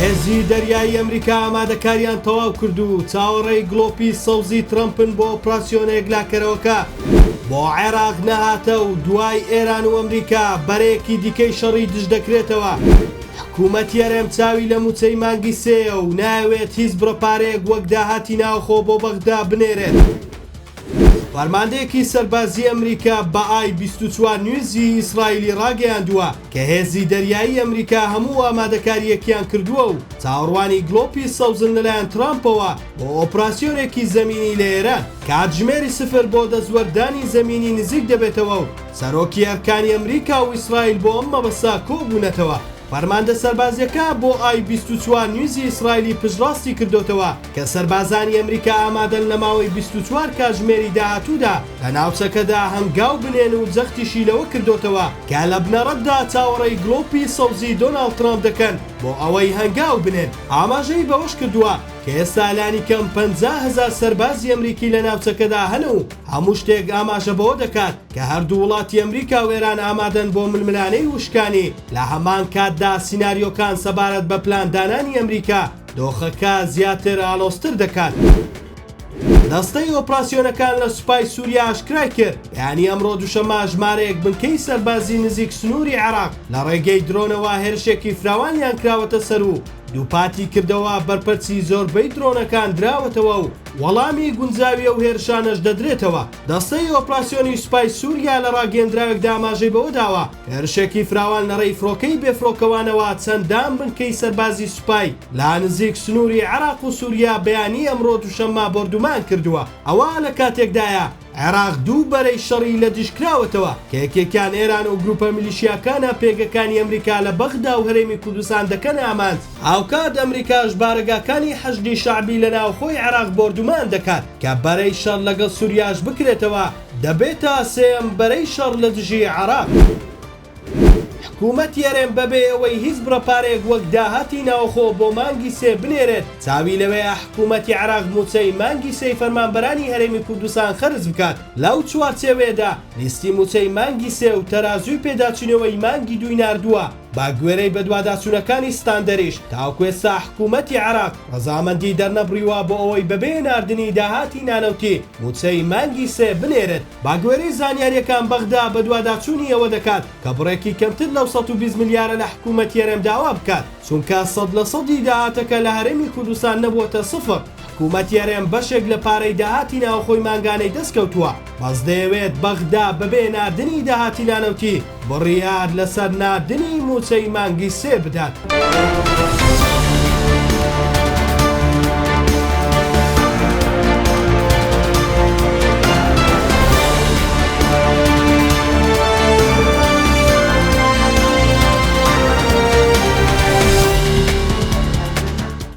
هێزی دەریایی ئەمریکا ئامادەکاریان تەواو کرد و چاوەڕێی گڵۆپی سەوزی ترەمپن بۆ ئۆپراسیۆنێک لاکەرەوەکە بۆ عێراق نەهاتە و دوای ئێران و ئەمریکا بەرەیەکی دیکەی شەڕی دژ دەکرێتەوە. حکوومەتی هەرێم چاوی لە موچەی مانگی سێیە و ناوێت هیچ بڕەپارەیەک وەک داهاتی ناوخۆ بۆ بەغدا بنێرێت. فەرماندەیەکی سەربازی ئەمریکا بە I-24 نیوزی ئیسرائیلی ڕاگەیاندووە کە هێزی دەریایی ئەمریکا هەموو ئامادەکاریەکیان کردووە و چاوەڕوانی گڵۆپی سەوزن لەلایەن ترامپەوە بۆ ئۆپراسیۆنێکی زەمینی لە ئێران کاتژمێری سفر بۆ دەزوەردانی زەمینی نزیک دەبێتەوە و سەرۆکی ئەرکانی ئەمریکا و ئیسرائیل بۆ ئەم مەبەستا کۆبوونەتەوە. فەرماندە سەربازیەکە بۆ I-24 نیوزی ئیسرائیلی پشتڕاستی کردوتەوە کە سەربازانی ئەمریکا ئامادەن لە ماوەی 24 کاتژمێری داهاتوودا لە ناوچەکەدا هەنگاو بنێن و جەختیشی لەوە کردوتەوە کە لە بنەڕەتدا چاوەڕێی گڵۆپی سەوزی دۆناڵد ترامپ دەکەن بۆ ئەوەی هەنگاو بنێن. ئاماژەی بەوەش کردووە کە ئێستا لانی کەم 50,000 سەربازی ئەمریکی لە ناوچەکەدا هەن و هەموو شتێک ئاماژە بەوە دەکات کە هەردوو وڵاتی ئەمریکا و ئێران ئامادەن بۆ ململانەی وشکانی. لە هەمان کاتدا سیناریۆکان سەبارەت بە پلاندانانی ئەمریکا دۆخەکە زیاتر ئاڵۆزتر دەکات. دەستەی ئۆپراسیۆنەکان لە سوپای سووریا ئاشکرای کرد یانی ئەمڕۆ دووشەممە ژمارەیەک بنکەی سەربازی نزیک سنووری عێراق لە ڕێگەی درۆنەوە هێرشێکی فراوانیان کراوەتە سەر و دووپاتی کردەوە بەرپەرچی زۆربەی درۆنەکان دراوەتەوە و وەڵامی گونجاوی و هێرشانەش دەدرێتەوە. دەستەی ئۆپراسیۆنی سوپای سووریا لە ڕاگەیەندراوێکدا ئاماژەی بەوە داوە هێرشێکی فراوان لە ڕێی فڕۆکەی بێفرۆکەوانەوە چەندان بنکەی سەربازی سوپای لا نزیک سنووری عێراق و سووریا بەیانی ئەمڕۆ دووشەممە بردومان کردووە. ئەوە لە کاتێکدایە عێراق دوو بەرەی شەڕی لە دژکراوەتەوە کە یەکێکیان ئێران و گروپە میلیشیاکانە پێگەکانی ئەمریکا لە بەغدا و هەرێمی کوردستان دەکەن ئامانج. هاوکات ئەمریکاش بارگاکانی حەشدی شەعبی لە ناوخۆی عێراق بردومان دەکات کە بەرەی شەڕ لەگەڵ سووریاش بکرێتەوە دەبێتە سێم بەرەی شەڕ لە دژی عێراق. حکوومەتی هەرێم بەبێ ئەوەی هیچ بڕەپارێک وەک داهاتی ناوخۆ بۆ مانگی سێ بنێرێت چاوی لەوەیە حکوومەتی عێراق موچەی مانگی سێی فەرمانبەرانی هەرێمی کوردستان خەرج بکات. لەو چوارچێوەیەدا لیستی موچەی مانگی سێ و تەرازووی پێداچوونەوەی مانگی دووی ناردووە با گوێرەی بەدواداچوونەکانی ستاندەریش تاوەکو ئێستا حکوومەتی عێراق ڕەزامەندی دەرنەبڕیوە بۆ ئەوەی بەبێ ناردنی داهاتی نانەوتی موچەی مانگی سێ بنێرێت. با گوێرەی زانیاریەکان بەغدا بەدواداچوونی ئەوە دەکات کە بڕێکی کەمتر لەو 120 ملیارە لە حکوومەتی هەرێم داوا بکات چونکە 100% داهاتەکە لە هەرێمی کوردستان نەبووەتە سفر. حکوومەتی هەرێم بەشێک لە پارەی داهاتی ناوخۆی مانگانەی دەستکەوتووە بەس دەیەوێت بەغدا بەبێ ناردنی داهاتی نانەوتی بڕیار لەسەر ناردنی موچەی مانگی سێ بدات.